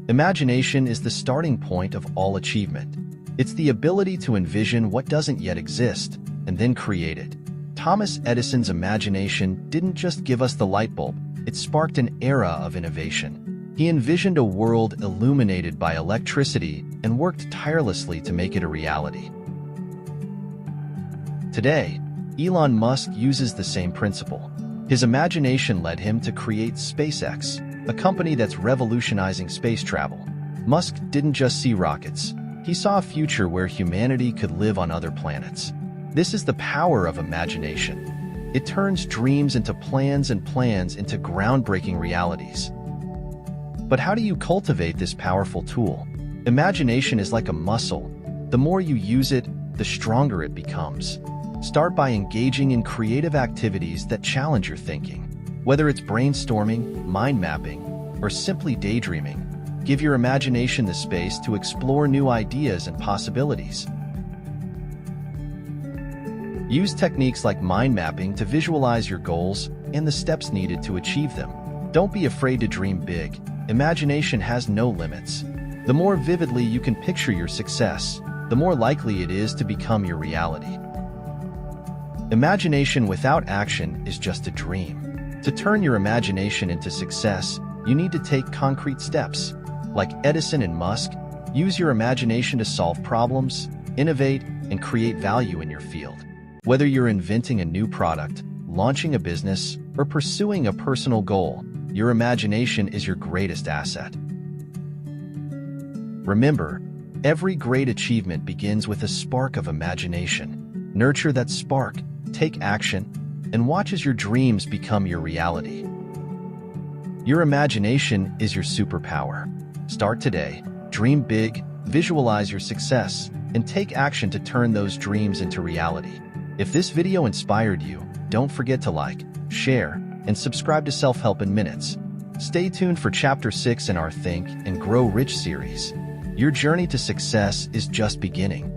Imagination is the starting point of all achievement. It's the ability to envision what doesn't yet exist and then create it. Thomas Edison's imagination didn't just give us the light bulb, it sparked an era of innovation. He envisioned a world illuminated by electricity and worked tirelessly to make it a reality. Today, Elon Musk uses the same principle. His imagination led him to create SpaceX, a company that's revolutionizing space travel. Musk didn't just see rockets. He saw a future where humanity could live on other planets. This is the power of imagination. It turns dreams into plans and plans into groundbreaking realities. But how do you cultivate this powerful tool? Imagination is like a muscle. The more you use it, the stronger it becomes. Start by engaging in creative activities that challenge your thinking. Whether it's brainstorming, mind mapping, or simply daydreaming, give your imagination the space to explore new ideas and possibilities. Use techniques like mind mapping to visualize your goals and the steps needed to achieve them. Don't be afraid to dream big. Imagination has no limits. The more vividly you can picture your success, the more likely it is to become your reality. Imagination without action is just a dream. To turn your imagination into success, you need to take concrete steps. Like Edison and Musk, use your imagination to solve problems, innovate, and create value in your field. Whether you're inventing a new product, launching a business, or pursuing a personal goal, your imagination is your greatest asset. Remember, every great achievement begins with a spark of imagination. Nurture that spark, take action, and watch as your dreams become your reality. Your imagination is your superpower. Start today, dream big, visualize your success, and take action to turn those dreams into reality. If this video inspired you, don't forget to like, share, and subscribe to Self-Help in Minutes. Stay tuned for Chapter 6 in our Think and Grow Rich series. Your journey to success is just beginning.